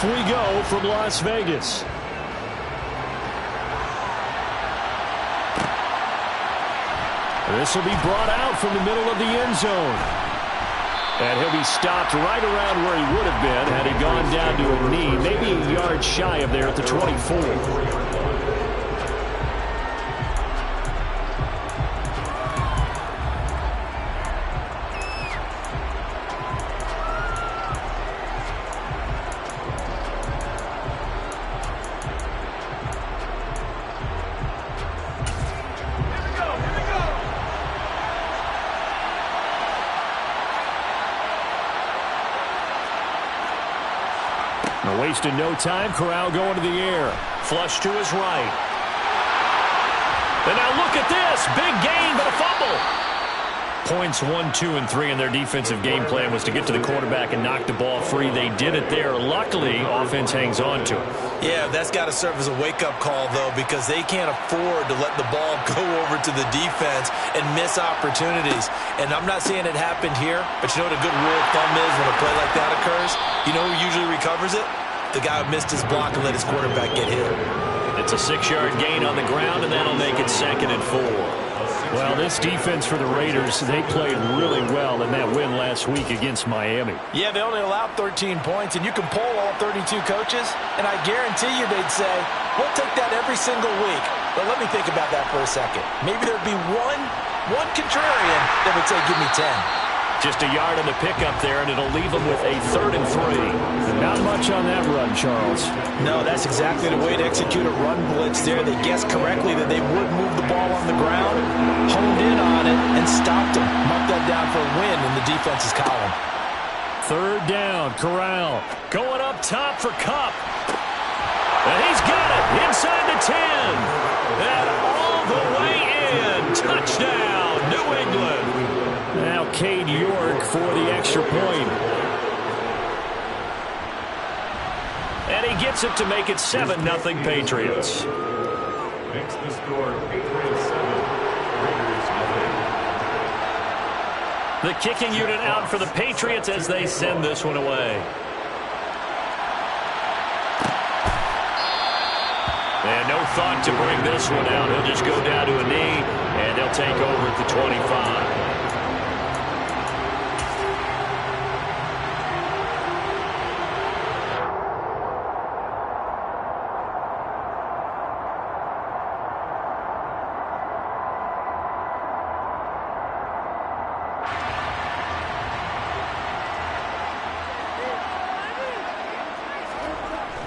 we go from Las Vegas. This will be brought out from the middle of the end zone. And he'll be stopped right around where he would have been had he gone down to a knee, maybe a yard shy of there at the 24. Wasting no time. Corral going to the air. Flush to his right. And now look at this. Big gain, but a fumble. Points 1, 2, and 3 in their defensive game plan was to get to the quarterback and knock the ball free. They did it there. Luckily, offense hangs on to it. Yeah, that's got to serve as a wake-up call, though, because they can't afford to let the ball go over to the defense and miss opportunities. And I'm not saying it happened here, but you know what a good rule of thumb is when a play like that occurs? You know who usually recovers it? The guy who missed his block and let his quarterback get hit. It's a 6-yard gain on the ground, and that'll make it 2nd and 4. Well, this defense for the Raiders, they played really well in that win last week against Miami. Yeah, they only allowed 13 points, and you can poll all 32 coaches, and I guarantee you they'd say, we'll take that every single week. But let me think about that for a second. Maybe there'd be one contrarian that would say, give me 10. Just a yard on the pickup there, and it'll leave them with a 3rd and 3. Not much on that run, Charles. No, that's exactly the way to execute a run blitz there. They guessed correctly that they would move the ball on the ground, honed in on it, and stopped them. Marked that down for a win in the defense's column. 3rd down, Corral. Going up top for Kupp. And he's got it inside the 10. And all the way in. Touchdown, New England. Now Cade York for the extra point. And he gets it to make it 7-0 Patriots. Makes the score Patriots 7, Raiders nothing. The kicking unit out for the Patriots as they send this one away. And no thought to bring this one out. He'll just go down to a knee, and they'll take over at the 25.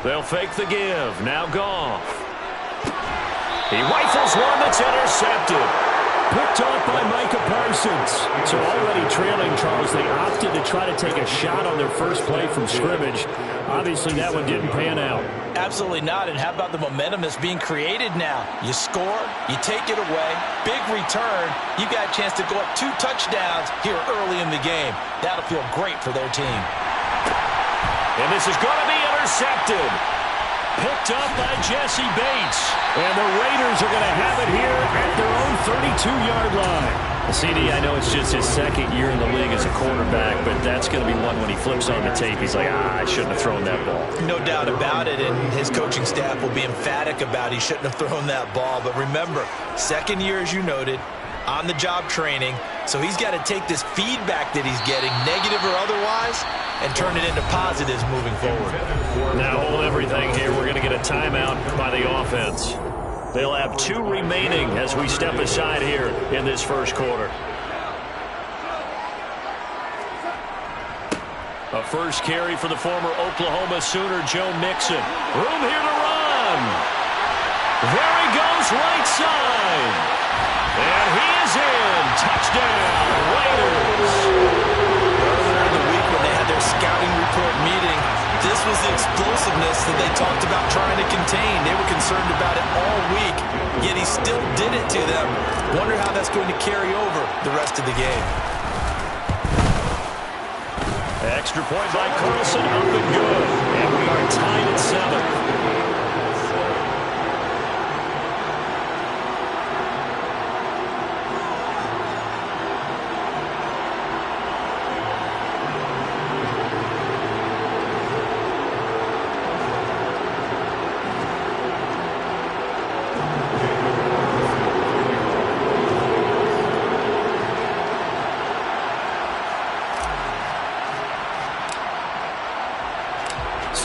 They'll fake the give. Now Goff. He rifles one that's intercepted. Picked off by Micah Parsons. So already trailing, Charles, they opted to try to take a shot on their first play from scrimmage. Obviously, that one didn't pan out. Absolutely not. And how about the momentum that's being created now? You score, you take it away, big return. You've got a chance to go up 2 touchdowns here early in the game. That'll feel great for their team. And this is going to be intercepted. Picked up by Jesse Bates. And the Raiders are going to have it here at their own 32-yard line. CD, I know it's just his 2nd year in the league as a quarterback, but that's going to be one when he flips on the tape. He's like, I shouldn't have thrown that ball. No doubt about it, and his coaching staff will be emphatic about he shouldn't have thrown that ball. But remember, 2nd year, as you noted, on-the-job training. So he's got to take this feedback that he's getting, negative or otherwise, and turn it into positives moving forward. Now hold everything here. We're going to get a timeout by the offense. They'll have 2 remaining as we step aside here in this first quarter. A first carry for the former Oklahoma Sooner, Joe Mixon. Room here to run. There he goes, right side. And he is in. Touchdown, Raiders. Earlier in the week when they had their scouting report meeting, this was the explosiveness that they talked about trying to contain. They were concerned about it all week, yet he still did it to them. Wonder how that's going to carry over the rest of the game. Extra point by Carlson, up and good. And we are tied at 7.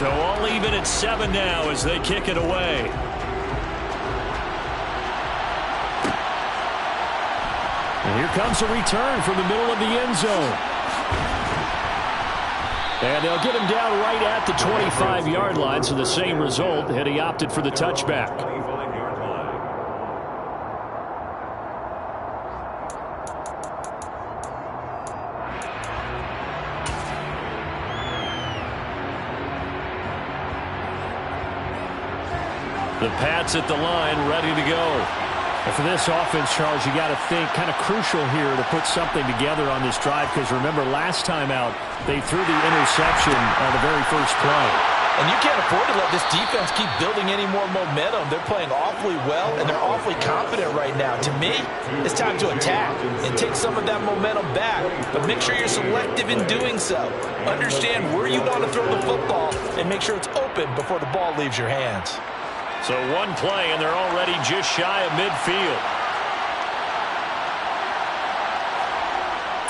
So all even at 7 now as they kick it away. And here comes a return from the middle of the end zone. And they'll get him down right at the 25-yard line, so the same result, and he opted for the touchback. 25-yard line. The Pats at the line, ready to go. And for this offense, Charles, you got to think kind of crucial here to put something together on this drive, because remember last time out they threw the interception on the very first play. And you can't afford to let this defense keep building any more momentum. They're playing awfully well, and they're awfully confident right now. To me, it's time to attack and take some of that momentum back, but make sure you're selective in doing so. Understand where you want to throw the football and make sure it's open before the ball leaves your hands. So one play, and they're already just shy of midfield.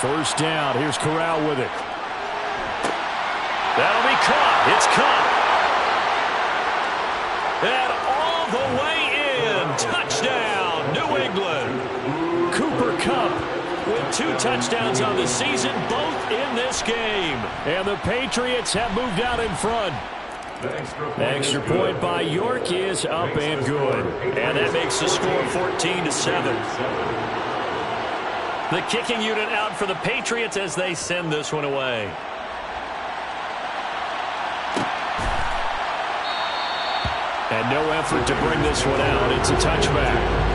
First down. Here's Corral with it. That'll be caught. It's caught. And all the way in. Touchdown, New England. Cooper Kupp with 2 touchdowns on the season, both in this game. And the Patriots have moved out in front. Extra point by York is up and good. And that makes the score 14-7. The kicking unit out for the Patriots as they send this one away. And no effort to bring this one out. It's a touchback.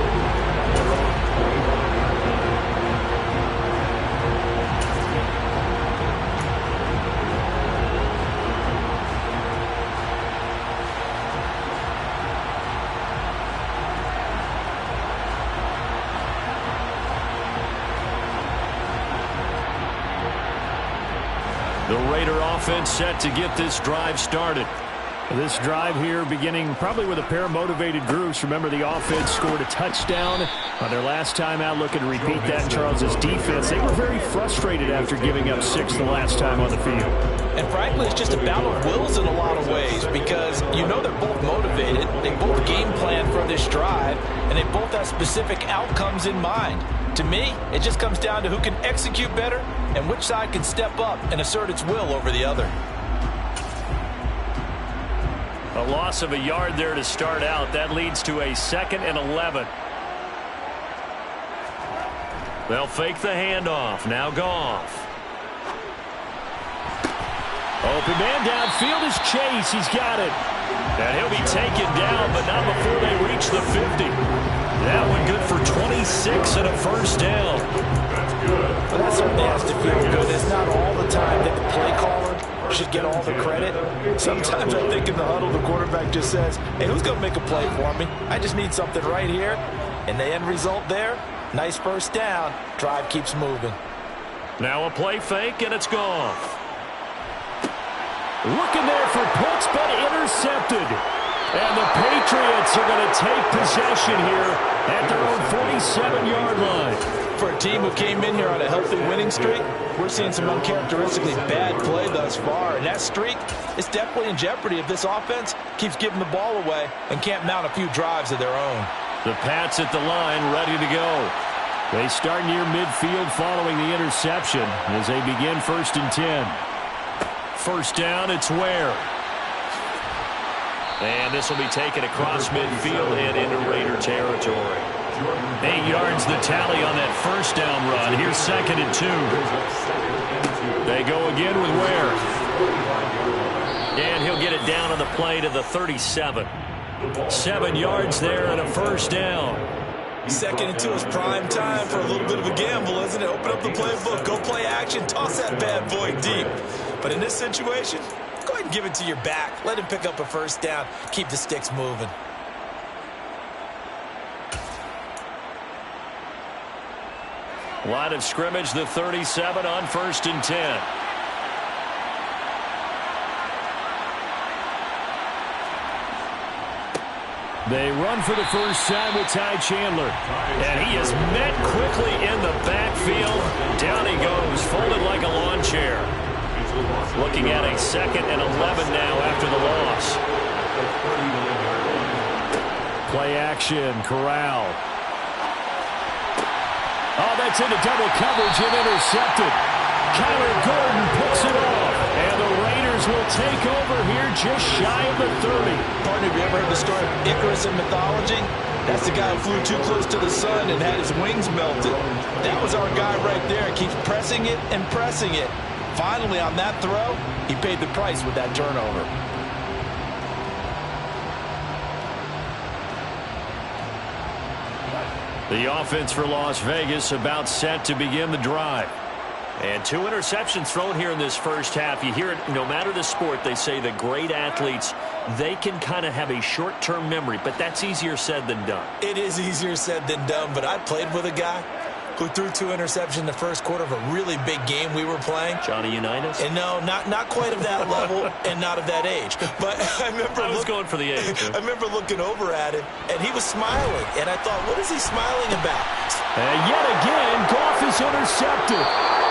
The Raider offense set to get this drive started. This drive here beginning probably with a pair of motivated groups. Remember, the offense scored a touchdown on their last time out. Looking to repeat that. Charles's defense, they were very frustrated after giving up 6 the last time on the field. And frankly, it's just a battle of wills in a lot of ways, because you know they're both motivated. They both game plan for this drive, and they both have specific outcomes in mind. To me, it just comes down to who can execute better and which side can step up and assert its will over the other. A loss of a yard there to start out. That leads to a 2nd and 11. They'll fake the handoff. Now Goff. Open man downfield is Chase. He's got it. And he'll be taken down, but not before they reach the 50. That one good for 26 and a first down. But that certainly has to feel good. It's not all the time that the play caller should get all the credit. Sometimes I think in the huddle, the quarterback just says, hey, who's going to make a play for me? I just need something right here. And the end result there, nice first down. Drive keeps moving. Now a play fake, and it's Goff. Looking there for Pitts, but intercepted. And the Patriots are going to take possession here at their own 47-yard line. For a team who came in here on a healthy winning streak, we're seeing some uncharacteristically bad play thus far. And that streak is definitely in jeopardy if this offense keeps giving the ball away and can't mount a few drives of their own. The Pats at the line, ready to go. They start near midfield following the interception as they begin 1st and 10. First down, it's Ware. And this will be taken across midfield and into Raider territory. 8 yards the tally on that first down run. Here's 2nd and 2. They go again with Ware. And he'll get it down on the play to the 37. 7 yards there and a first down. 2nd and 2 is prime time for a little bit of a gamble, isn't it? Open up the playbook, go play action, toss that bad boy deep. But in this situation, go ahead and give it to your back. Let him pick up a first down. Keep the sticks moving. Line of scrimmage, the 37 on 1st and 10. They run for the first time with Ty Chandler. And he is met quickly in the backfield. Down he goes, folded like a lawn chair. Looking at a 2nd and 11 now after the loss. Play action, Corral. Oh, that's into double coverage and intercepted. Kyler Gordon picks it off. And the Raiders will take over here just shy of the 30. Partner, have you ever heard the story of Icarus in mythology? That's the guy who flew too close to the sun and had his wings melted. That was our guy right there. Keeps pressing it and pressing it. Finally, on that throw, he paid the price with that turnover. The offense for Las Vegas about set to begin the drive. And 2 interceptions thrown here in this first half. You hear it, no matter the sport, they say that great athletes, they can kind of have a short-term memory, but that's easier said than done. It is easier said than done, but I played with a guy who threw 2 interceptions in the first quarter of a really big game we were playing. Johnny Unitas? And no, not quite of that level and not of that age. But I was going for the age. I remember looking over at him, and he was smiling. And I thought, what is he smiling about? And yet again, Goff is intercepted.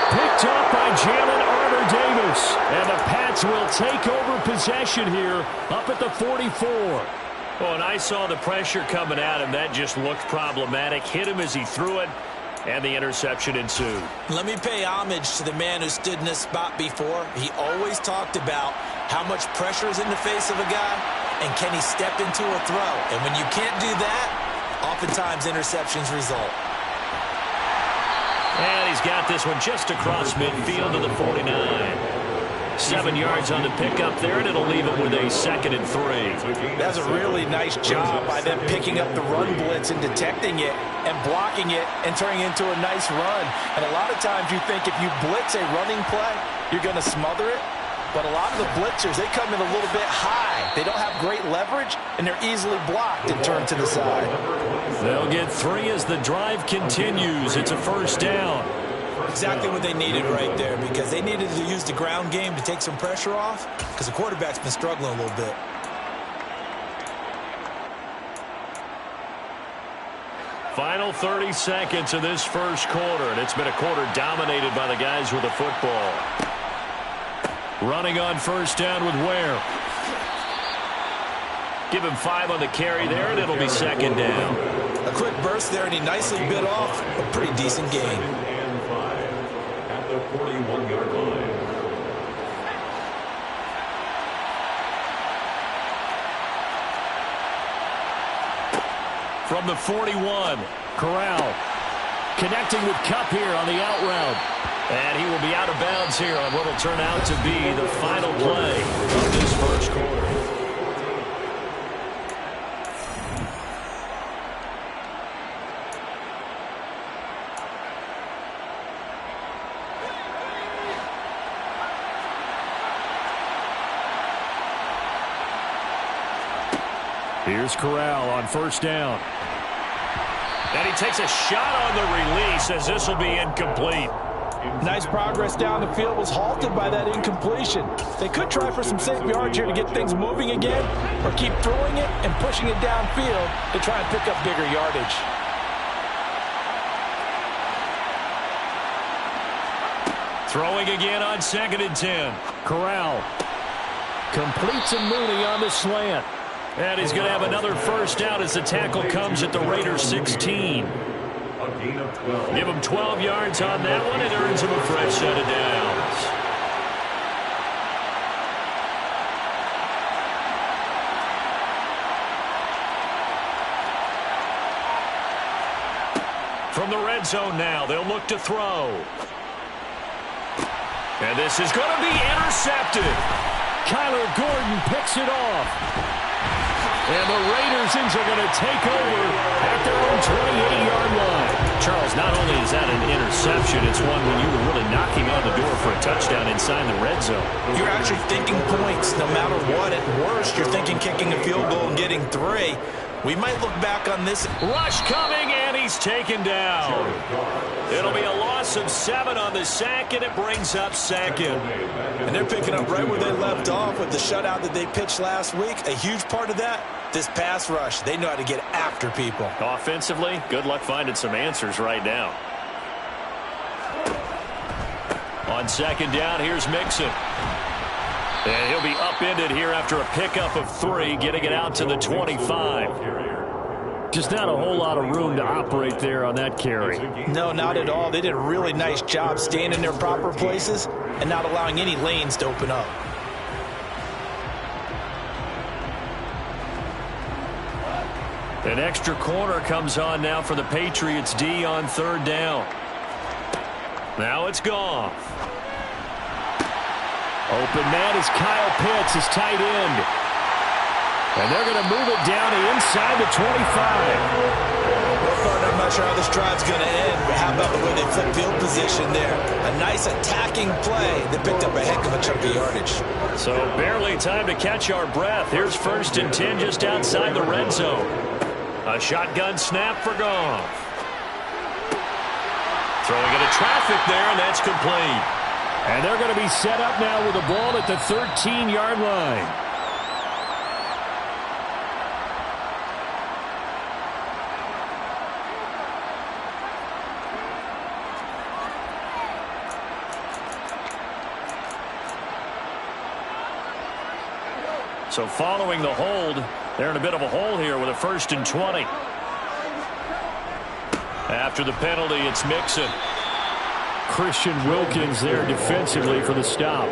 Picked up by Jalen Armour-Davis. And the Pats will take over possession here up at the 44. Oh, and I saw the pressure coming at him. That just looked problematic. Hit him as he threw it, and the interception ensued. Let me pay homage to the man who stood in this spot before. He always talked about how much pressure is in the face of a guy, and can he step into a throw. And when you can't do that, oftentimes interceptions result. And he's got this one just across midfield to the 49. 7 yards on the pickup there, and it'll leave him with a 2nd and 3. That's a really nice job by them picking up the run blitz and detecting it and blocking it and turning it into a nice run. And a lot of times you think if you blitz a running play, you're going to smother it. But a lot of the blitzers, they come in a little bit high. They don't have great leverage, and they're easily blocked and turned to the side. They'll get 3 as the drive continues. It's a first down. Exactly what they needed right there, because they needed to use the ground game to take some pressure off, because the quarterback's been struggling a little bit. Final 30 seconds of this first quarter, and it's been a quarter dominated by the guys with the football. Running on first down with Ware. Give him 5 on the carry there, and it'll be 2nd down. A quick burst there, and he nicely bit off a pretty decent gain. And 5 at the 41-yard line. From the 41, Corral connecting with Kupp here on the out route. And he will be out of bounds here on what will turn out to be the final play of this first quarter. Here's Corral on first down. And he takes a shot on the release as this will be incomplete. Nice progress down the field, was halted by that incompletion. They could try for some safe yards here to get things moving again, or keep throwing it and pushing it downfield to try and pick up bigger yardage. Throwing again on 2nd and 10. Corral completes a Mooney on the slant. And he's going to have another first down as the tackle comes at the Raiders 16. A gain of 12. Give him 12 yards on that one. It earns him a fresh set of downs. From the red zone now, they'll look to throw. And this is going to be intercepted. Kyler Gordon picks it off. And the Raiders are going to take over at their own 28-yard line. Charles, not only is that an interception, it's one when you were really knocking on the door for a touchdown inside the red zone. You're actually thinking points no matter what. At worst, you're thinking kicking a field goal and getting 3. We might look back on this. Rush coming, and he's taken down. It'll be a loss of 7 on the sack, and it brings up 2nd. And they're picking up right where they left off with the shutout that they pitched last week. A huge part of that, this pass rush. They know how to get after people. Offensively, good luck finding some answers right now. On 2nd down, here's Mixon. And he'll be upended here after a pickup of 3, getting it out to the 25. Just not a whole lot of room to operate there on that carry. No, not at all. They did a really nice job staying in their proper places and not allowing any lanes to open up. An extra corner comes on now for the Patriots D on 3rd down. Now it's Goff. Open man is Kyle Pitts, his tight end. And they're going to move it down to inside the 25. Well, partner, I'm not sure how this drive's going to end, but how about the way they flip field position there? A nice attacking play that picked up a heck of a chunk of yardage. So barely time to catch our breath. Here's 1st and 10 just outside the red zone. A shotgun snap for Goff. Throwing into traffic there, and that's complete. And they're going to be set up now with the ball at the 13-yard line. So following the hold, they're in a bit of a hole here with a 1st and 20. After the penalty, it's Mixon. Christian Wilkins there defensively for the stop.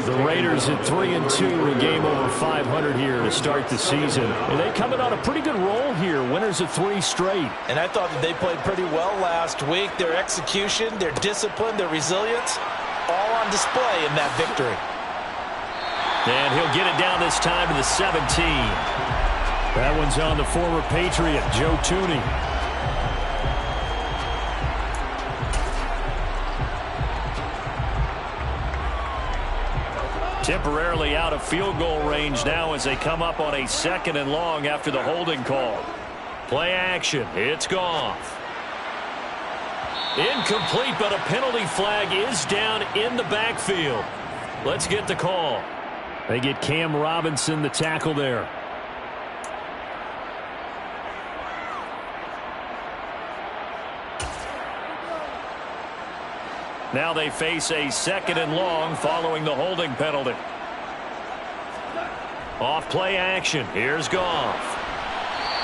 The Raiders at 3-2, a game over 500 here to start the season. And they coming on a pretty good roll here, winners of 3 straight. And I thought that they played pretty well last week. Their execution, their discipline, their resilience, all on display in that victory. And he'll get it down this time to the 17. That one's on the former Patriot, Joe Thuney. Temporarily out of field goal range now as they come up on a 2nd and long after the holding call. Play action. It's Goff. Incomplete, but a penalty flag is down in the backfield. Let's get the call. They get Cam Robinson, the tackle there. Now they face a 2nd and long following the holding penalty. Off play action. Here's Goff.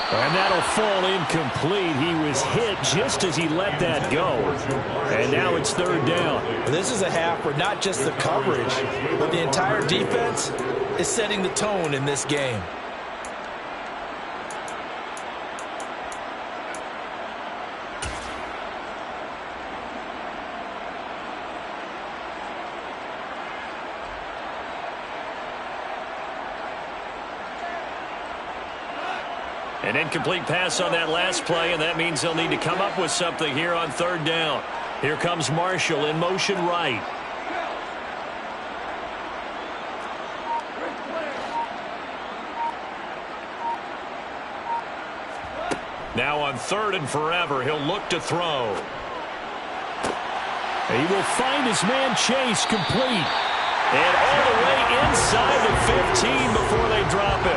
And that'll fall incomplete. He was hit just as he let that go. And now it's 3rd down. This is a half where not just the coverage, but the entire defense is setting the tone in this game. An incomplete pass on that last play, and that means they'll need to come up with something here on 3rd down. Here comes Marshall in motion right. Now on 3rd and forever, he'll look to throw. He will find his man Chase complete. And all the way inside the 15 before they drop him.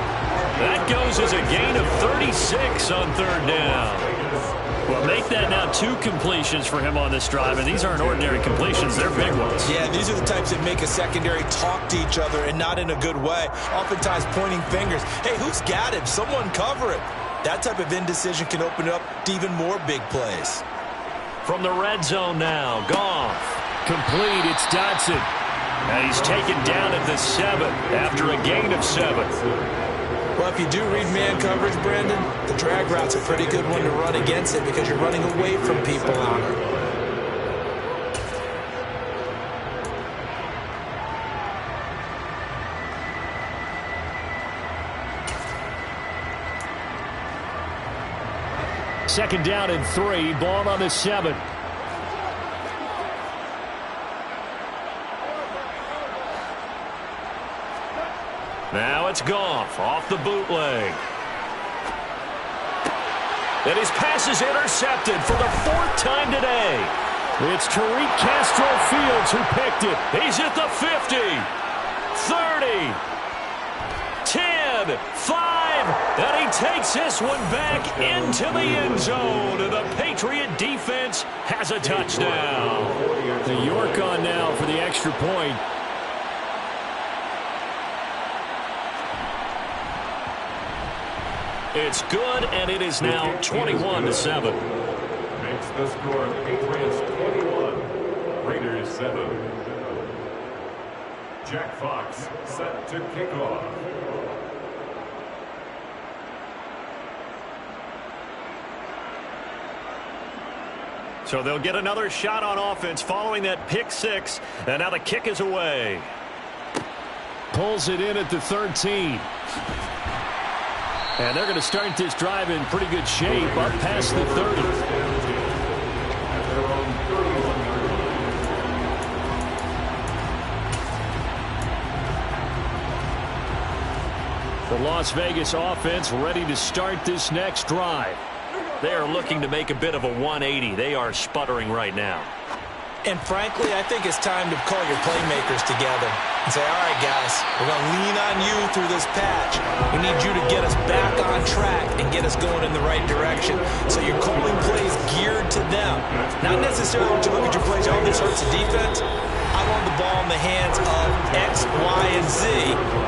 That goes as a gain of 36 on 3rd down. Well, make that now 2 completions for him on this drive, and these aren't ordinary completions. They're big ones. Yeah, these are the types that make a secondary talk to each other and not in a good way. Oftentimes pointing fingers. Hey, who's got him? Someone cover it. That type of indecision can open up to even more big plays. From the red zone now, Goff. Complete, it's Dotson. And he's taken down at the 7 after a gain of 7. Well, if you do read man coverage, Brandon, the drag route's a pretty good one to run against it because you're running away from people on it. Second down and 3, ball on the 7. Now it's Goff off the bootleg. And his pass is intercepted for the 4th time today. It's Tariq Castro Fields who picked it. He's at the 50, 30, 10, 5, and he takes this one back into the end zone. And the Patriot defense has a touchdown. The York on now for the extra point. It's good, and it is now 21-7. Makes the score Patriots 21, Raiders 7. Jack Fox set to kick off. So they'll get another shot on offense following that pick six, and now the kick is away. Pulls it in at the 13. And they're going to start this drive in pretty good shape up past the 30. The Las Vegas offense ready to start this next drive. They are looking to make a bit of a 180. They are sputtering right now. And frankly, I think it's time to call your playmakers together and say, all right, guys, we're going to lean on you through this patch. We need you to get us back on track and get us going in the right direction. So you're calling plays geared to them. Not necessarily when you look at your plays, oh, this hurts the defense. I want the ball in the hands of X, Y, and Z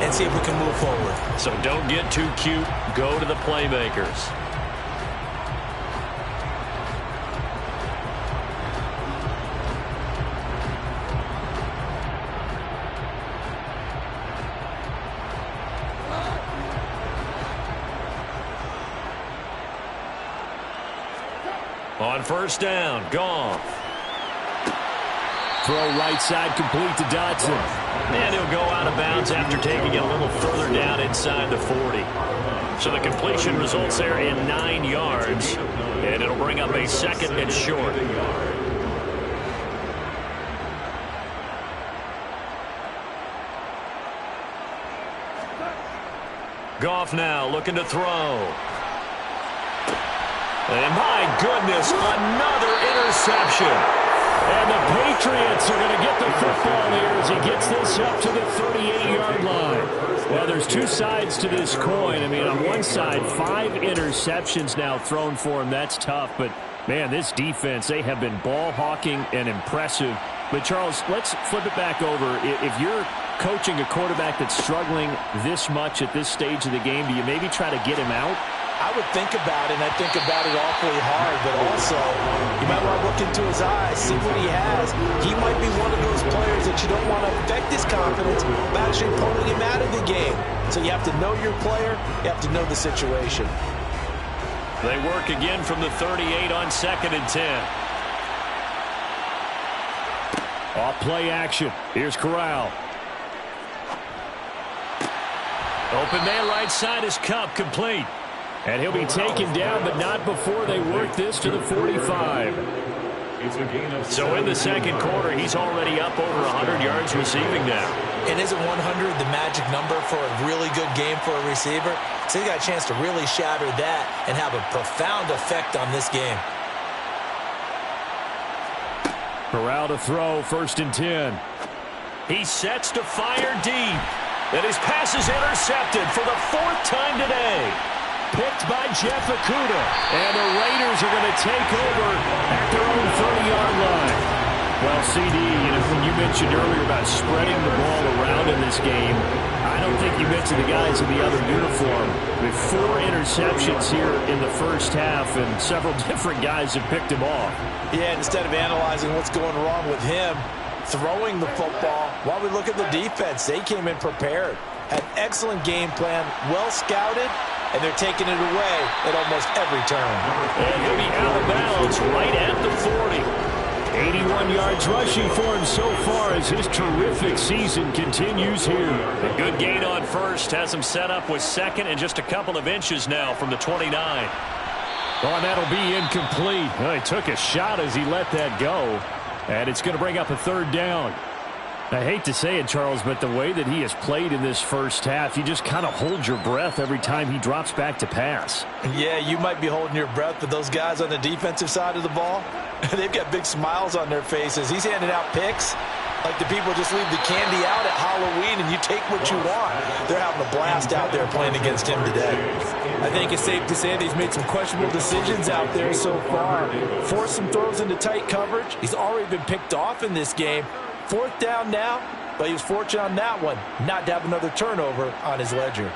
and see if we can move forward. So don't get too cute. Go to the playmakers. On first down, Goff. Throw right side complete to Dotson. And he'll go out of bounds after taking it a little further down inside the 40. So the completion results there in 9 yards. And it'll bring up a second and short. Goff now looking to throw. And my goodness, another interception. And the Patriots are going to get the football here as he gets this up to the 38-yard line. Well, there's two sides to this coin. I mean, on one side, 5 interceptions now thrown for him. That's tough. But, man, this defense, they have been ball hawking and impressive. But, Charles, let's flip it back over. If you're coaching a quarterback that's struggling this much at this stage of the game, do you maybe try to get him out? I would think about it, and I think about it awfully hard, but also you might want to look into his eyes, see what he has. He might be one of those players that you don't want to affect his confidence by actually pulling him out of the game. So you have to know your player, you have to know the situation. They work again from the 38 on 2nd and 10. Off play action. Here's Corral. Open man right side is Kupp, complete. And he'll be taken down, but not before they work this to the 45. So in the second quarter, he's already up over 100 yards receiving now. And isn't 100 the magic number for a really good game for a receiver? So he got a chance to really shatter that and have a profound effect on this game. Corral to throw, 1st and 10. He sets to fire deep. And his pass is intercepted for the 4th time today. Picked by Jeff Okudah. And the Raiders are going to take over at their own 30-yard line. Well, CD, when you mentioned earlier about spreading the ball around in this game, I don't think you mentioned the guys in the other uniform. With 4 interceptions here in the first half, and several different guys have picked him off. Yeah, instead of analyzing what's going wrong with him, throwing the football, while we look at the defense, they came in prepared. Had excellent game plan, well scouted, and they're taking it away at almost every turn. And he'll be out of bounds right at the 40. 81 yards rushing for him so far as his terrific season continues here. A good gain on first has him set up with 2nd and just a couple of inches now from the 29. Oh, and that'll be incomplete. Well, he took a shot as he let that go. And it's going to bring up a 3rd down. I hate to say it, Charles, but the way that he has played in this first half, you just kind of hold your breath every time he drops back to pass. Yeah, you might be holding your breath, but those guys on the defensive side of the ball, they've got big smiles on their faces. He's handing out picks like the people just leave the candy out at Halloween and you take what you want. They're having a blast out there playing against him today. I think it's safe to say that he's made some questionable decisions out there so far. Forced some throws into tight coverage. He's already been picked off in this game. 4th down now, but he was fortunate on that one not to have another turnover on his ledger.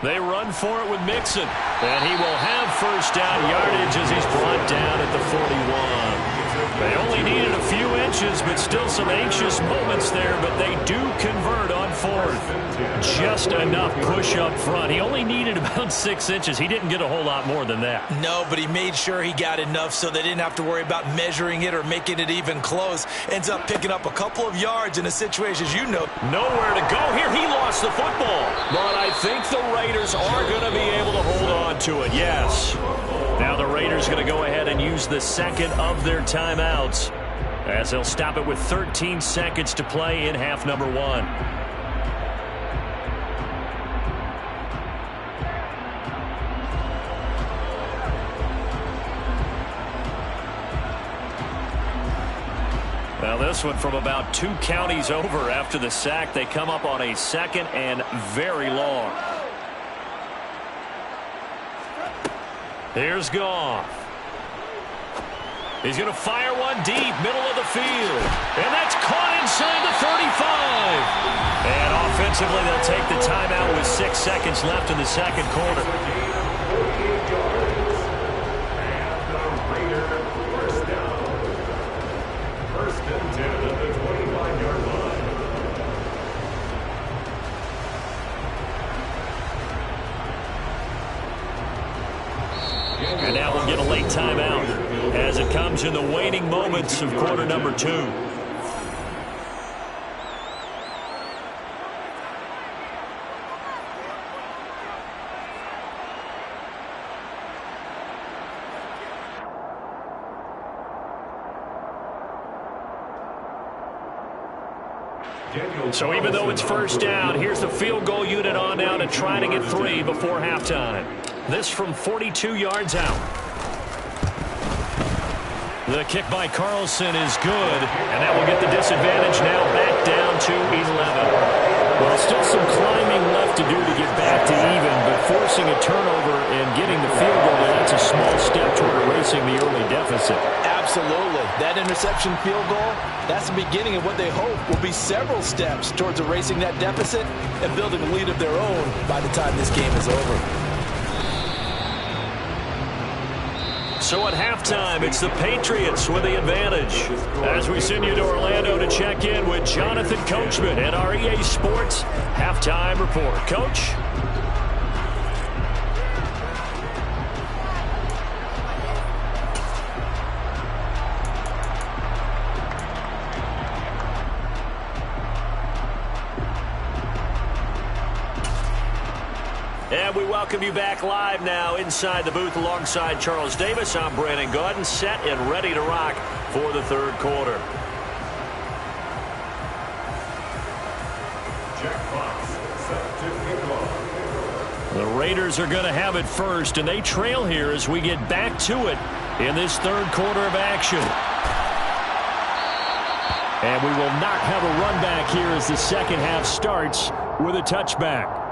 They run for it with Mixon. And he will have first down yardage as he's brought down at the 41. They only needed a few inches, but still some anxious moments there, but they do convert on fourth. Just enough push up front. He only needed about 6 inches. He didn't get a whole lot more than that. No, but he made sure he got enough so they didn't have to worry about measuring it or making it even close. Ends up picking up a couple of yards in a situation, as you know. Nowhere to go here. He lost the football. But I think the Raiders are going to be able to hold on to it. Yes. Now the Raiders going to go ahead and use the second of their timeouts as they'll stop it with 13 seconds to play in half number 1. Now this one from about 2 counties over after the sack. They come up on a second and very long. Here's Goff. He's going to fire one deep, middle of the field. And that's caught inside the 35. And offensively, they'll take the timeout with 6 seconds left in the second quarter. First and 10 at the 25-yard line. And now we'll get a late timeout as it comes in the waning moments of quarter number 2. So even though it's first down, here's the field goal unit on now to try to get 3 before halftime. This from 42 yards out. The kick by Carlson is good, and that will get the disadvantage now back down to 11. Well, still some climbing left to do to get back to even, but forcing a turnover and getting the field goal, that's a small step toward erasing the early deficit. Absolutely. That interception field goal, that's the beginning of what they hope will be several steps towards erasing that deficit and building a lead of their own by the time this game is over. So at halftime, it's the Patriots with the advantage. As we send you to Orlando to check in with Jonathan Coachman at our EA Sports Halftime Report. Coach? And we welcome you back live now inside the booth alongside Charles Davis. I'm Brandon Gaudin, set and ready to rock for the third quarter. The Raiders are going to have it first, and they trail here as we get back to it in this third quarter of action. And we will not have a run back here as the second half starts with a touchback.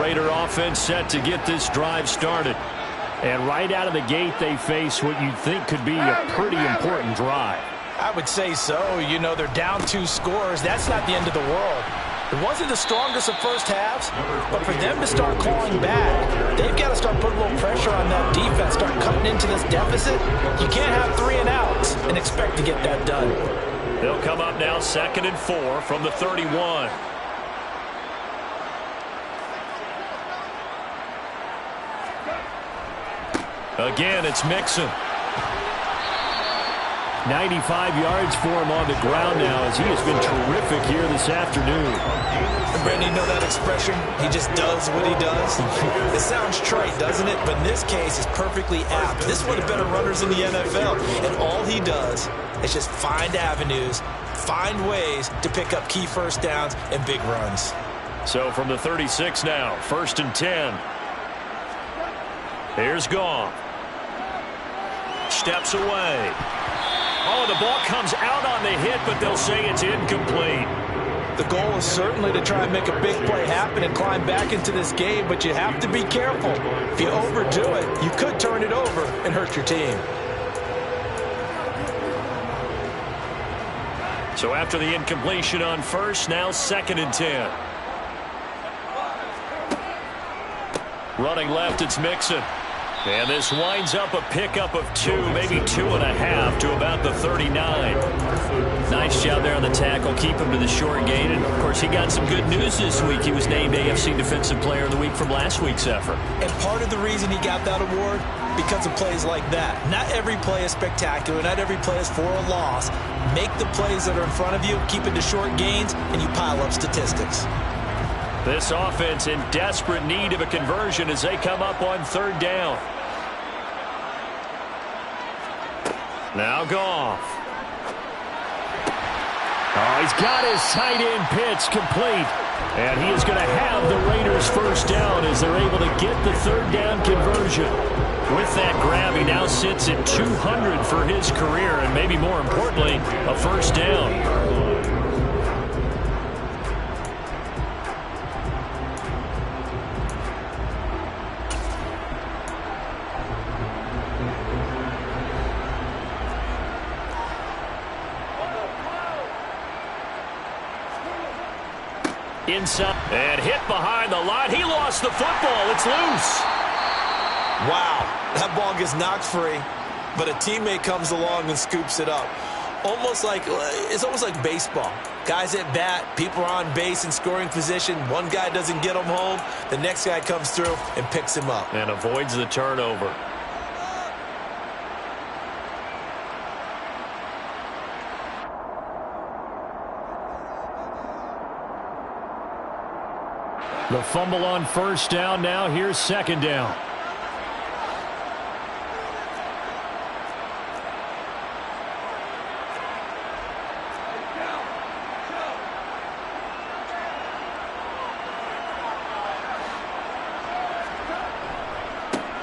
Raider offense set to get this drive started. And right out of the gate, they face what you'd think could be a pretty important drive. I would say so. You know, they're down 2 scores. That's not the end of the world. It wasn't the strongest of first halves, but for them to start clawing back, they've got to start putting a little pressure on that defense, start cutting into this deficit. You can't have 3 and outs and expect to get that done. They'll come up now 2nd and 4 from the 31. Again, it's Mixon. 95 yards for him on the ground now as he has been terrific here this afternoon. And Brandon, you know that expression? He just does what he does. It sounds trite, doesn't it? But in this case, it's perfectly apt. This is one of the better runners in the NFL. And all he does is just find avenues, find ways to pick up key first downs and big runs. So from the 36 now, 1st and 10. Here's Goff. Steps away. Oh, the ball comes out on the hit, but they'll say it's incomplete. The goal is certainly to try and make a big play happen and climb back into this game, but you have to be careful. If you overdo it, you could turn it over and hurt your team. So after the incompletion on first, now 2nd and 10. Running left, it's Mixon. And this winds up a pickup of 2, maybe 2.5 to about the 39. Nice job there on the tackle. Keep him to the short gain. And, of course, he got some good news this week. He was named AFC Defensive Player of the Week from last week's effort. And part of the reason he got that award, because of plays like that. Not every play is spectacular. Not every play is for a loss. Make the plays that are in front of you, keep it to short gains, and you pile up statistics. This offense in desperate need of a conversion as they come up on 3rd down. Now Goff. Oh, he's got his tight end pitch complete. And he is going to have the Raiders first down as they're able to get the 3rd down conversion. With that grab, he now sits at 200 for his career, and maybe more importantly, a first down. Inside and hit behind the line. He lost the football. It's loose. Wow, that ball gets knocked free, but a teammate comes along and scoops it up. It's almost like baseball. Guys at bat, people are on base in scoring position. One guy doesn't get him home. The next guy comes through and picks him up. And avoids the turnover. The fumble on first down. Now here's 2nd down.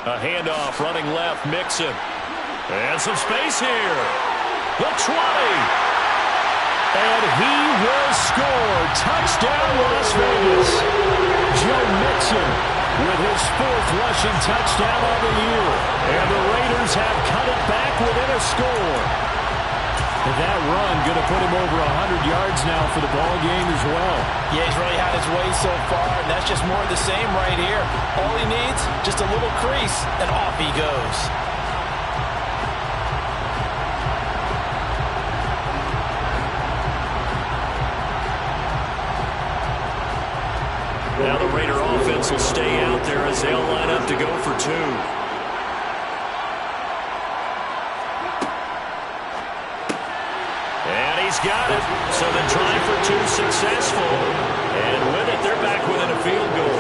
A handoff, running left, Mixon. And some space here. The 20. And he will score. Touchdown, Las Vegas. Joe Mixon with his 4th rushing touchdown of the year. And the Raiders have cut it back within a score. And that run going to put him over 100 yards now for the ball game as well. Yeah, he's really had his way so far, and that's just more of the same right here. All he needs, just a little crease, and off he goes. Now the Raider offense will stay out there as they'll line up to go for 2. And he's got it. So the try for 2 successful. And with it, they're back within a field goal.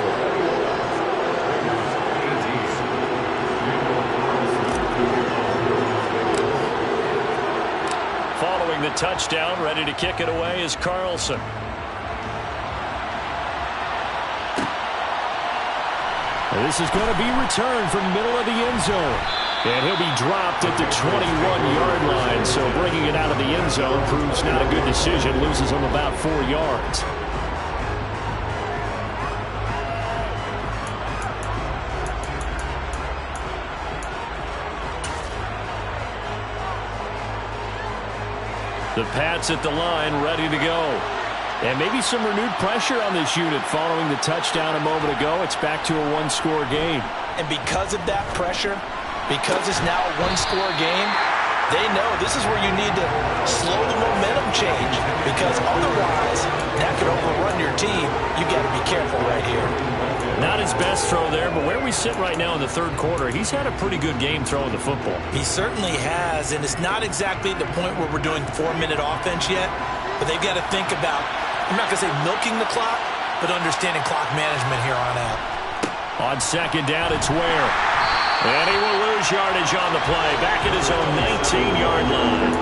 Following the touchdown, ready to kick it away is Carlson. This is going to be returned from middle of the end zone. And he'll be dropped at the 21-yard line. So bringing it out of the end zone proves not a good decision. Loses him about 4 yards. The Pats at the line, ready to go. And maybe some renewed pressure on this unit following the touchdown a moment ago. It's back to a 1-score game. And because of that pressure, because it's now a 1-score game, they know this is where you need to slow the momentum change. Because otherwise, that could overrun your team. You got to be careful right here. Not his best throw there, but where we sit right now in the 3rd quarter, he's had a pretty good game throwing the football. He certainly has, and it's not exactly the point where we're doing 4-minute offense yet, but they've got to think about, I'm not going to say milking the clock, but understanding clock management here on out. On 2nd down, it's Ware. And he will lose yardage on the play. Back at his own 19-yard line.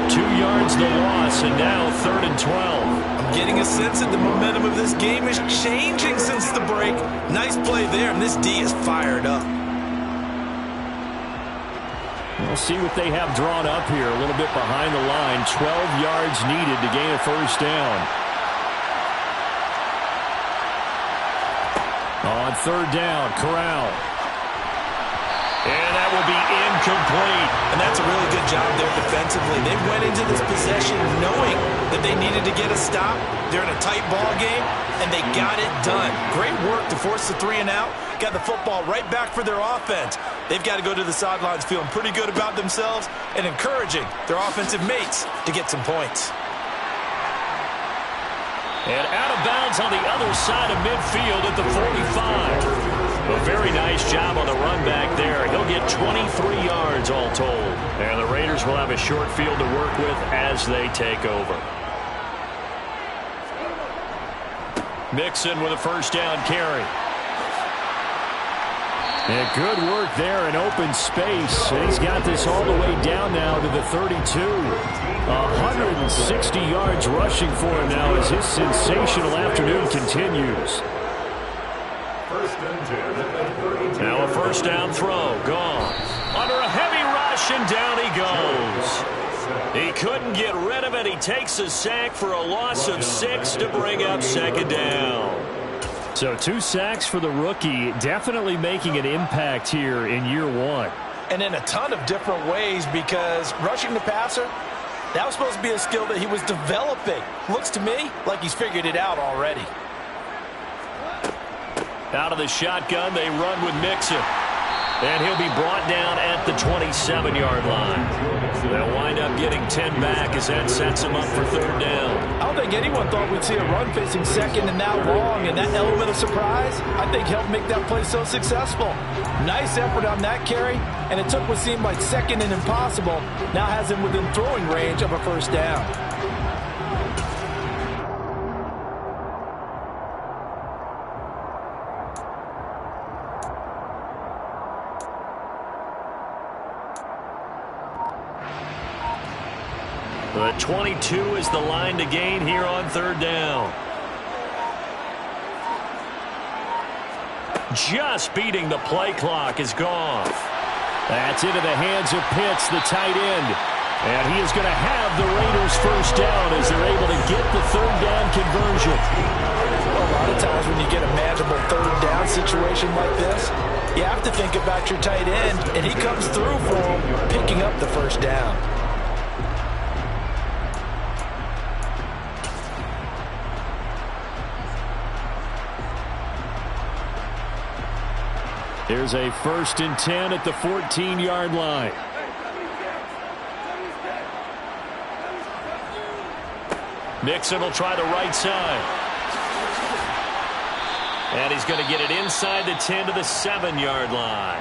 2 yards the loss, and now 3rd and 12. I'm getting a sense that the momentum of this game is changing since the break. Nice play there, and this D is fired up. We'll see what they have drawn up here. A little bit behind the line. 12 yards needed to gain a first down. On third down, Corral. And that will be incomplete. And that's a really good job there defensively. They went into this possession knowing that they needed to get a stop. They're in a tight ball game, and they got it done. Great work to force the 3 and out. Got the football right back for their offense. They've got to go to the sidelines feeling pretty good about themselves and encouraging their offensive mates to get some points. And out of bounds on the other side of midfield at the 45. A very nice job on the run back there. He'll get 23 yards all told. And the Raiders will have a short field to work with as they take over. Mixon with a first down carry. And good work there in open space. And he's got this all the way down now to the 32. 160 yards rushing for him now as his sensational afternoon continues. Now a first down throw. Gone. Under a heavy rush, and down he goes. He couldn't get rid of it. He takes a sack for a loss of 6 to bring up second down. So 2 sacks for the rookie, definitely making an impact here in year 1. And in a ton of different ways, because rushing the passer, that was supposed to be a skill that he was developing. Looks to me like he's figured it out already. Out of the shotgun, they run with Mixon. And he'll be brought down at the 27-yard line. They'll wind up getting 10 back as that sets him up for third down. I don't think anyone thought we'd see a run facing second and that long, and that element of surprise, I think, helped make that play so successful. Nice effort on that carry, and it took what seemed like second and impossible, now has him within throwing range of a first down. The 22 is the line to gain here on third down. Just beating the play clock is Goff. That's into the hands of Pitts, the tight end. And he is going to have the Raiders first down as they're able to get the third down conversion. A lot of times when you get a manageable third down situation like this, you have to think about your tight end, and he comes through for him, picking up the first down. There's a 1st and 10 at the 14-yard line. Mixon will try the right side. And he's going to get it inside the 10 to the 7-yard line.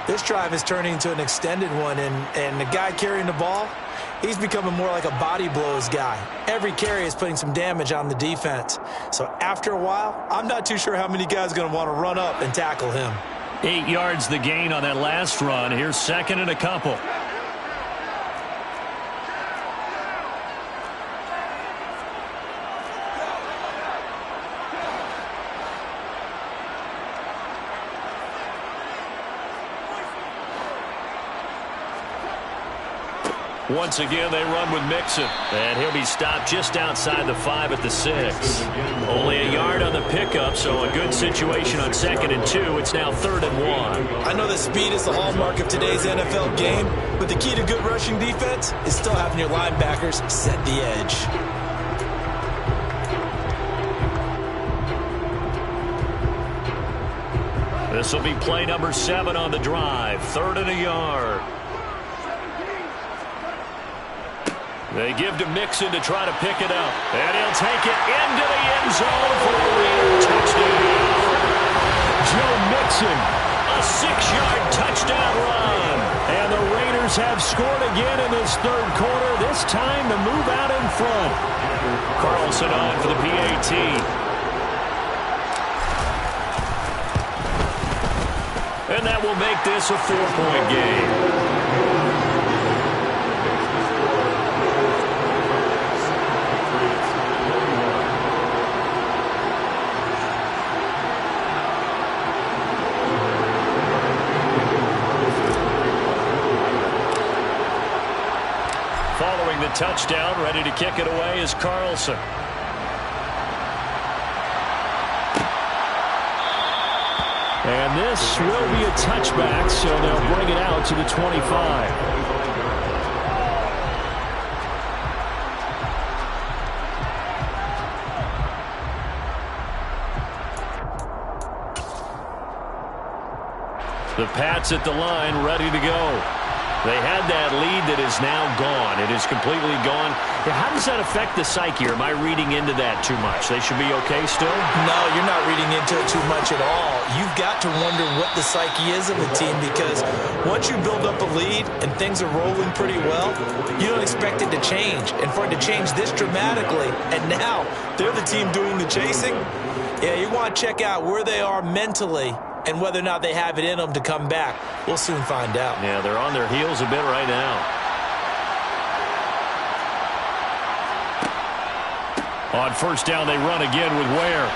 This drive is turning into an extended one, and the guy carrying the ball, he's becoming more like a body blows guy. Every carry is putting some damage on the defense. So after a while, I'm not too sure how many guys are going to want to run up and tackle him. 8 yards the gain on that last run. Here's second and a couple. Once again, they run with Mixon. And he'll be stopped just outside the 5 at the 6. Only a yard on the pickup, so a good situation on 2nd and 2. It's now 3rd and 1. I know that speed is the hallmark of today's NFL game, but the key to good rushing defense is still having your linebackers set the edge. This will be play number 7 on the drive. 3rd and a yard. They give to Mixon to try to pick it up. And he'll take it into the end zone for a Raider touchdown. Joe Mixon. A 6-yard touchdown run. And the Raiders have scored again in this third quarter. This time to move out in front. Carlson on for the PAT. And that will make this a 4-point game. Following the touchdown, ready to kick it away is Carlson. And this will be a touchback, so they'll bring it out to the 25. The Pats at the line, ready to go. They had that lead that is now gone. It is completely gone. How does that affect the psyche? Or am I reading into that too much? They should be okay still? No, you're not reading into it too much at all. You've got to wonder what the psyche is of the team, because once you build up a lead and things are rolling pretty well, you don't expect it to change. And for it to change this dramatically, and now they're the team doing the chasing, yeah, you want to check out where they are mentally and whether or not they have it in them to come back. We'll soon find out. Yeah, they're on their heels a bit right now. On first down, they run again with Ware.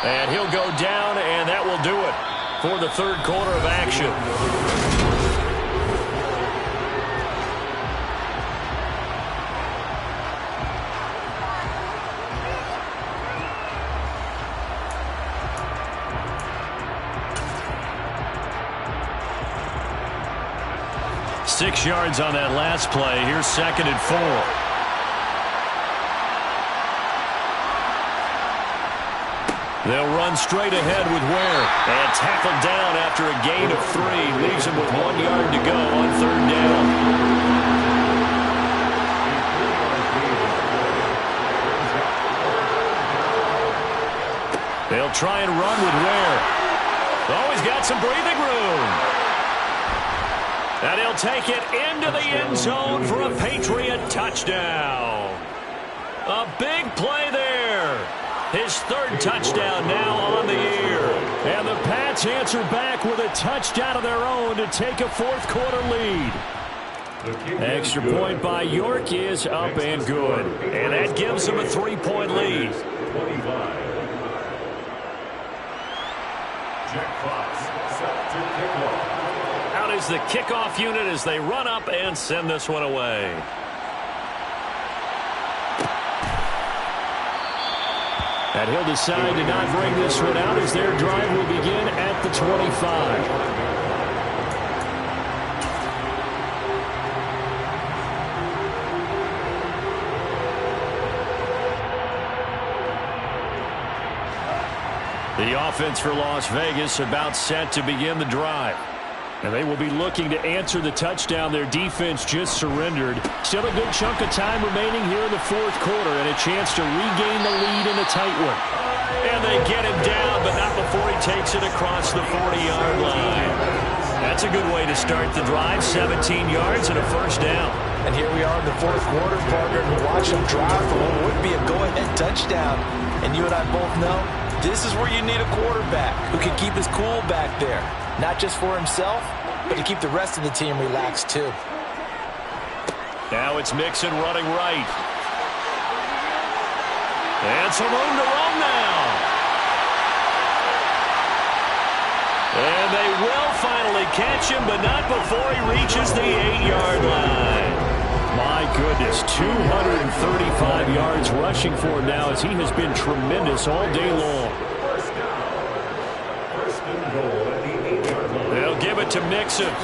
And he'll go down, and that will do it for the third quarter of action. 6 yards on that last play. Here's 2nd and 4. They'll run straight ahead with Ware. And tackled down after a gain of 3. Leaves him with 1 yard to go on third down. They'll try and run with Ware. Oh, he's got some breathing room. And he'll take it into the end zone for a Patriot touchdown. A big play there. His 3rd touchdown now on the year. And the Pats answer back with a touchdown of their own to take a 4th quarter lead. Extra point by York is up and good. And that gives them a 3-point lead. 25. Jack Fox set to kick off. Out is the kickoff unit as they run up and send this one away. And he'll decide to not bring this one out as their drive will begin at the 25. The offense for Las Vegas about set to begin the drive. And they will be looking to answer the touchdown their defense just surrendered. Still a good chunk of time remaining here in the 4th quarter and a chance to regain the lead in a tight one. And they get him down, but not before he takes it across the 40-yard line. That's a good way to start the drive. 17 yards and a first down. And here we are in the 4th quarter, partner, and watch him drive for what would be a go-ahead touchdown. And you and I both know this is where you need a quarterback who can keep his cool back there. Not just for himself, but to keep the rest of the team relaxed too. Now it's Mixon running right. And some room to roam now. And they will finally catch him, but not before he reaches the 8-yard line. My goodness, 235 yards rushing for him now as he has been tremendous all day long. First and goal at the 8-yard line. They'll give it to Mixon.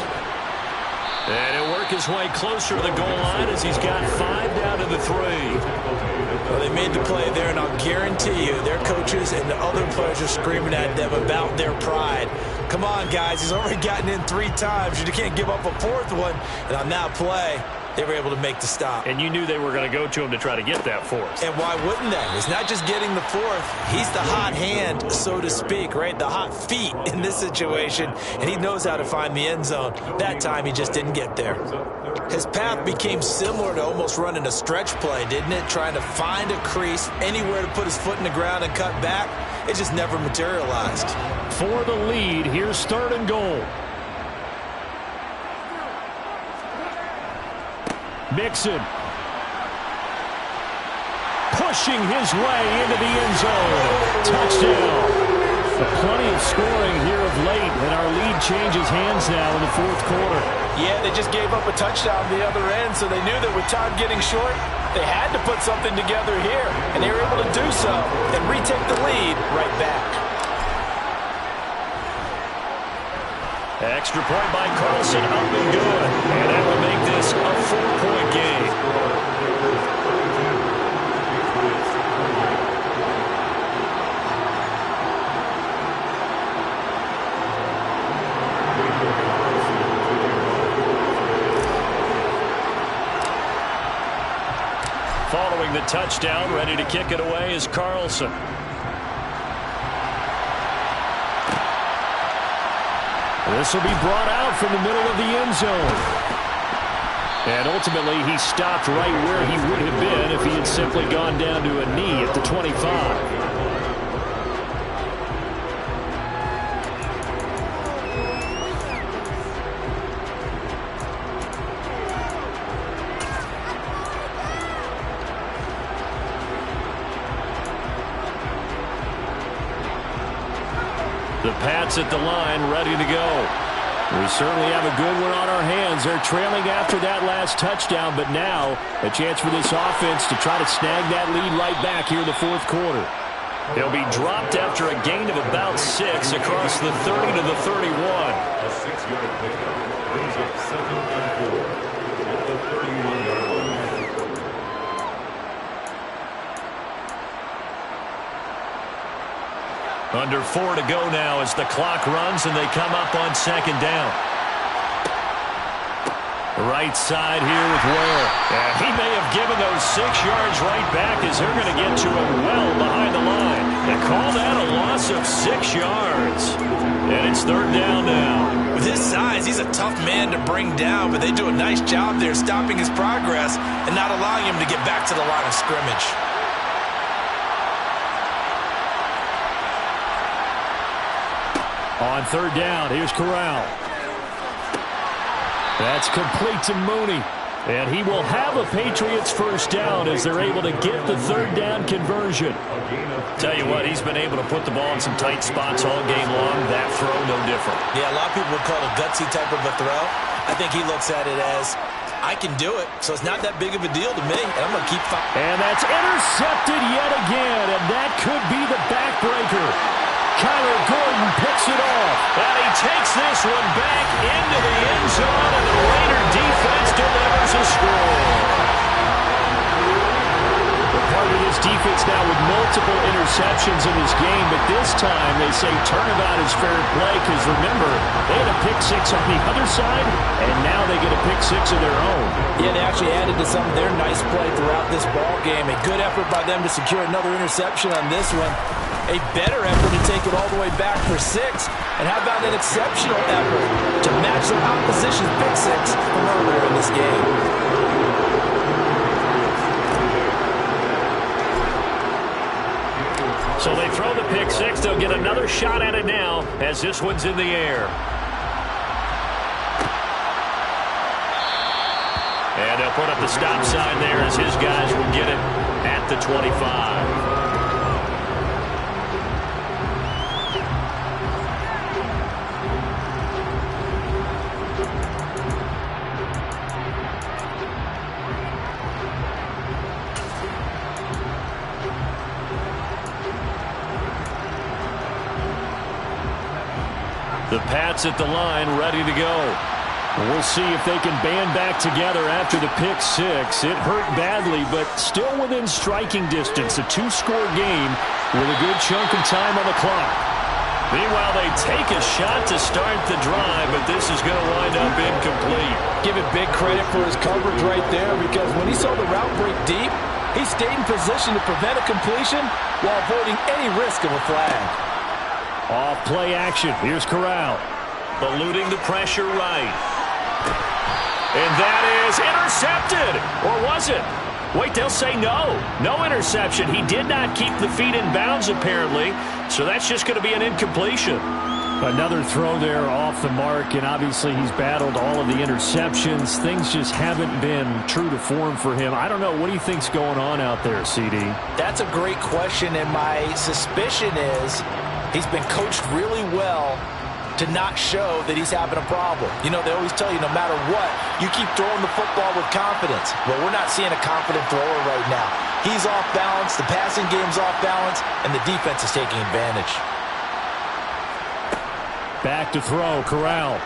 And he'll work his way closer to the goal line as he's got 5 down to the 3. Well, they made the play there, and I'll guarantee you their coaches and the other players are screaming at them about their pride. Come on, guys. He's already gotten in 3 times. You can't give up a 4th one. And on that play, they were able to make the stop. And you knew they were going to go to him to try to get that 4th. And why wouldn't they? It's not just getting the 4th. He's the hot hand, so to speak, right? The hot feet in this situation. And he knows how to find the end zone. That time, he just didn't get there. His path became similar to almost running a stretch play, didn't it? Trying to find a crease, anywhere to put his foot in the ground and cut back. It just never materialized. For the lead, here's 3rd and goal. Mixon pushing his way into the end zone. Touchdown. Plenty of scoring here of late, and our lead changes hands now in the 4th quarter. Yeah, they just gave up a touchdown the other end, so they knew that with time getting short, they had to put something together here, and they were able to do so and retake the lead right back. Extra point by Carlson, up and good. And that will make this a 4-point game. Following the touchdown, ready to kick it away is Carlson. This will be brought out from the middle of the end zone. And ultimately, he stopped right where he would have been if he had simply gone down to a knee at the 25. The Pats at the line, ready to go. We certainly have a good one on our hands. They're trailing after that last touchdown, but now a chance for this offense to try to snag that lead right back here in the fourth quarter. He'll be dropped after a gain of about 6 across the 30 to the 31. A 6-yard pickup brings up 2nd and 4 at the 31-yard line. Under 4 to go now as the clock runs and they come up on 2nd down. Right side here with Ware. And he may have given those 6 yards right back as they're going to get to him well behind the line. They call that a loss of 6 yards. And it's 3rd down now. With his size, he's a tough man to bring down, but they do a nice job there stopping his progress and not allowing him to get back to the line of scrimmage. On 3rd down, here's Corral. That's complete to Mooney. And he will have a Patriots first down as they're able to get the 3rd down conversion. Tell you what, he's been able to put the ball in some tight spots all game long. That throw, no different. Yeah, a lot of people would call it a gutsy type of a throw. I think he looks at it as, I can do it, so it's not that big of a deal to me, and I'm going to keep fighting. And that's intercepted yet again, and that could be the backbreaker. Kyler Gordon picks it off. And he takes this one back into the end zone, and the Raider defense delivers a score. We're part of this defense now with multiple interceptions in this game, but this time they say turnabout is fair play because, remember, they had a pick 6 on the other side, and now they get a pick 6 of their own. Yeah, they actually added to some of their nice play throughout this ball game. A good effort by them to secure another interception on this one. A better effort to take it all the way back for 6. And how about an exceptional effort to match their opposition's pick 6 from earlier in this game? So they throw the pick 6. They'll get another shot at it now as this one's in the air. And they'll put up the stop sign there as his guys will get it at the 25. The Pats at the line, ready to go. We'll see if they can band back together after the pick 6. It hurt badly, but still within striking distance. A 2-score game with a good chunk of time on the clock. Meanwhile, they take a shot to start the drive, but this is going to wind up incomplete. Give it big credit for his coverage right there, because when he saw the route break deep, he stayed in position to prevent a completion while avoiding any risk of a flag. Off play action. Here's Corral. Eluding the pressure right. And that is intercepted. Or was it? Wait, they'll say no. No interception. He did not keep the feet in bounds, apparently. So that's just going to be an incompletion. Another throw there off the mark, and obviously he's battled all of the interceptions. Things just haven't been true to form for him. I don't know. What do you think's going on out there, CD? That's a great question, and my suspicion is he's been coached really well to not show that he's having a problem. You know, they always tell you no matter what, you keep throwing the football with confidence. Well, we're not seeing a confident thrower right now. He's off balance, the passing game's off balance, and the defense is taking advantage. Back to throw, Corral.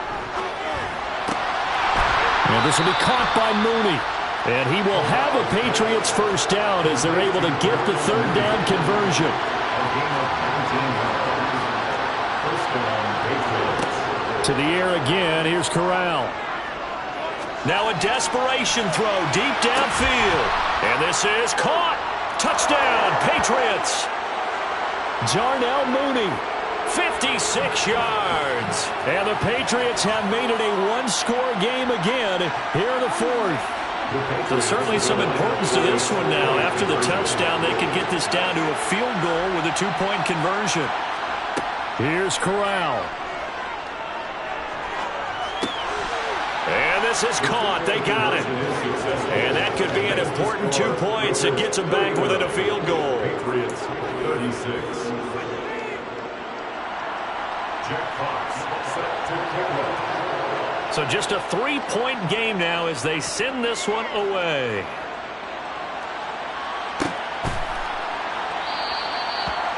And this will be caught by Mooney. And he will have a Patriots first down as they're able to get the third down conversion. To the air again. Here's Corral. Now a desperation throw deep downfield. And this is caught. Touchdown, Patriots. Darnell Mooney. 56 yards. And the Patriots have made it a one-score game again here in the fourth. So certainly some importance to this one now. After the touchdown, they could get this down to a field goal with a two-point conversion. Here's Corral. And this is caught. They got it. And that could be an important 2 points. It gets them back within a field goal. Patriots 36. Jack Fox set to kick off. So just a 3-point game now as they send this one away.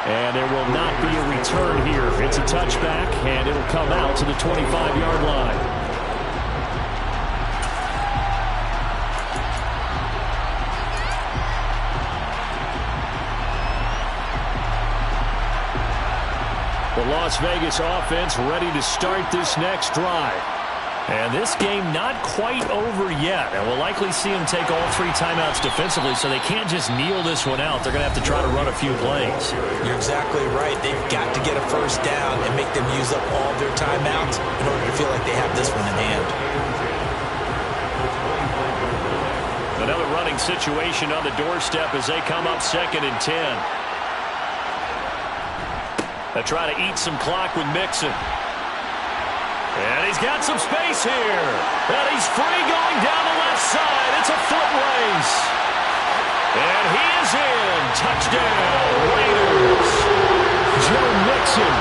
And there will not be a return here. It's a touchback, and it'll come out to the 25-yard line. The Las Vegas offense ready to start this next drive. And this game not quite over yet. And we'll likely see them take all 3 timeouts defensively, so they can't just kneel this one out. They're going to have to try to run a few plays. You're exactly right. They've got to get a first down and make them use up all their timeouts in order to feel like they have this one in hand. Another running situation on the doorstep as they come up 2nd and 10. They try to eat some clock with Mixon. And he's got some space here. And he's free going down the left side. It's a foot race. And he is in. Touchdown, Raiders. Joe Mixon.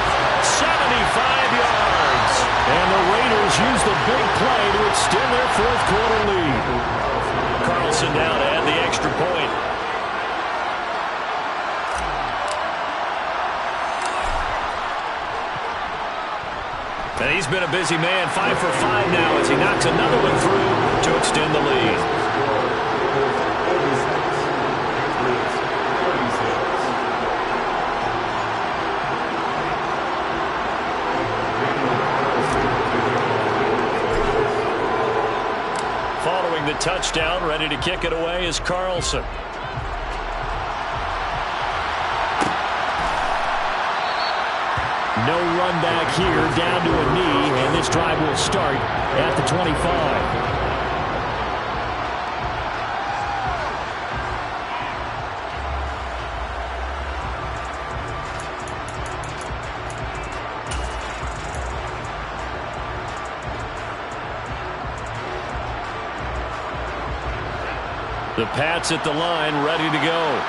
75 yards. And the Raiders use the big play to extend their fourth-quarter lead. Carlson down to add the extra point. And he's been a busy man, 5 for 5 now as he knocks another one through to extend the lead. Following the touchdown, ready to kick it away is Carlson. No run back here, down to a knee, and this drive will start at the 25. The Pats at the line, ready to go.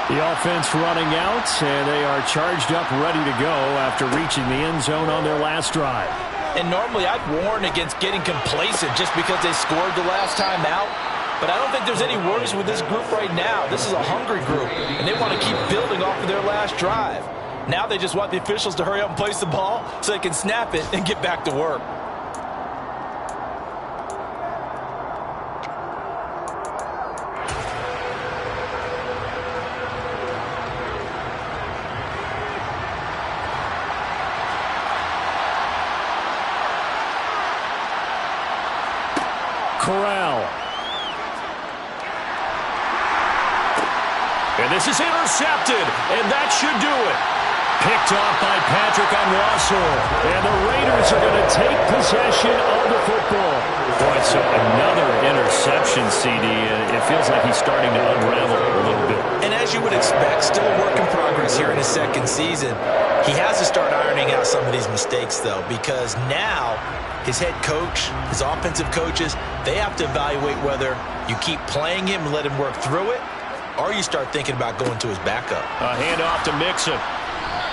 The offense running out, and they are charged up, ready to go after reaching the end zone on their last drive. And normally I'd warn against getting complacent just because they scored the last time out. But I don't think there's any worries with this group right now. This is a hungry group, and they want to keep building off of their last drive. Now they just want the officials to hurry up and place the ball so they can snap it and get back to work. Corral. And this is intercepted, and that should do it. Picked off by Patrick Onwuasor. And the Raiders are going to take possession of the football. Boy, so another interception, CD. It feels like he's starting to unravel a little bit. And as you would expect, still a work in progress here in his second season. He has to start ironing out some of these mistakes, though, because now his head coach, his offensive coaches, they have to evaluate whether you keep playing him and let him work through it, or you start thinking about going to his backup. A handoff to Mixon.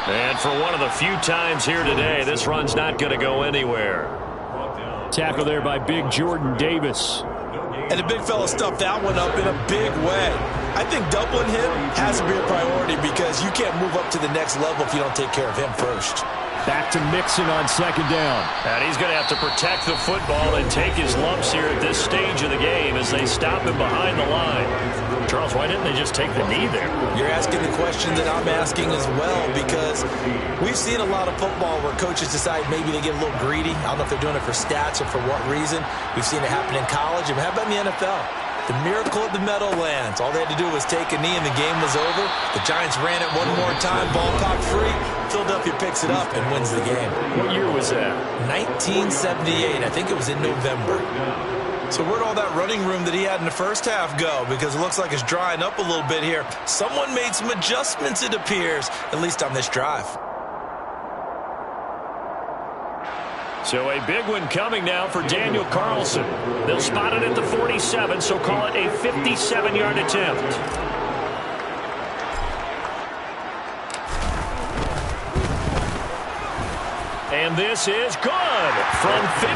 And for one of the few times here today, this run's not going to go anywhere. Tackle there by big Jordan Davis. And the big fella stuffed that one up in a big way. I think doubling him has to be a priority because you can't move up to the next level if you don't take care of him first. Back to Mixon on second down. And he's going to have to protect the football and take his lumps here at this stage of the game as they stop him behind the line. Charles, why didn't they just take the knee there? You're asking the question that I'm asking as well, because we've seen a lot of football where coaches decide maybe they get a little greedy. I don't know if they're doing it for stats or for what reason. We've seen it happen in college. And how about in the NFL? The miracle of the Meadowlands. All they had to do was take a knee and the game was over. The Giants ran it one more time. Ball popped free. Philadelphia picks it up and wins the game. What year was that? 1978. I think it was in November. So where'd all that running room that he had in the first half go? Because it looks like it's drying up a little bit here. Someone made some adjustments, it appears, at least on this drive. So a big one coming now for Daniel Carlson. They'll spot it at the 47, so call it a 57-yard attempt. And this is good from 57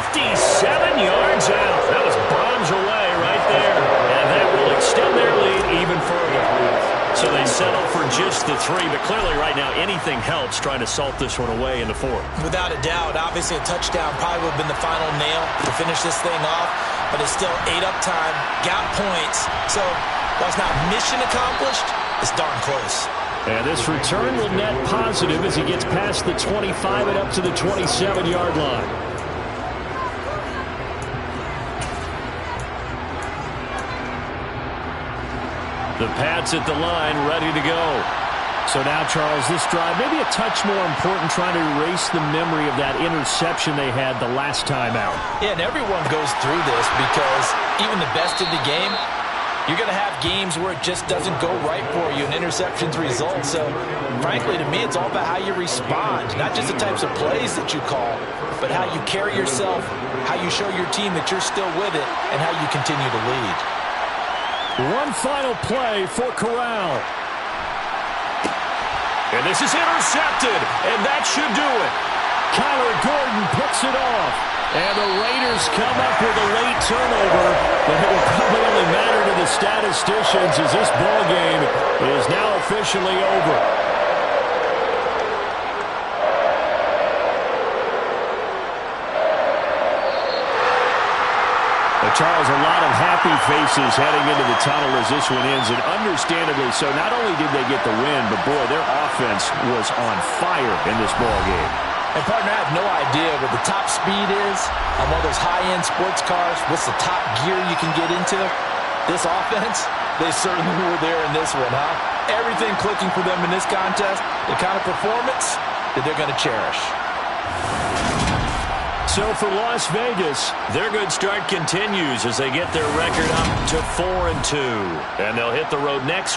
yards out. That was bombs away right there. And that will extend their lead even further. So they settle for just the 3, but clearly right now anything helps trying to salt this one away in the 4th. Without a doubt, obviously a touchdown probably would have been the final nail to finish this thing off, but it's still 8 up time, got points. So while it's not mission accomplished, it's darn close. And this return will net positive as he gets past the 25 and up to the 27-yard line. The Pats at the line, ready to go. So now, Charles, this drive maybe a touch more important, trying to erase the memory of that interception they had the last time out. Yeah, and everyone goes through this because even the best in the game, you're going to have games where it just doesn't go right for you, and interceptions result. So, frankly, to me, it's all about how you respond, not just the types of plays that you call, but how you carry yourself, how you show your team that you're still with it, and how you continue to lead. One final play for Corral. And this is intercepted, and that should do it. Kyler Gordon picks it off. And the Raiders come up with a late turnover, but it will probably only matter to the statisticians as this ball game is now officially over. Charles, a lot of happy faces heading into the tunnel as this one ends, and understandably so. Not only did they get the win, but, boy, their offense was on fire in this ball game. And, partner, I have no idea what the top speed is on one of those high-end sports cars. What's the top gear you can get into? This offense, they certainly were there in this one, huh? Everything clicking for them in this contest, the kind of performance that they're going to cherish. So for Las Vegas, their good start continues as they get their record up to 4-2. And they'll hit the road next week.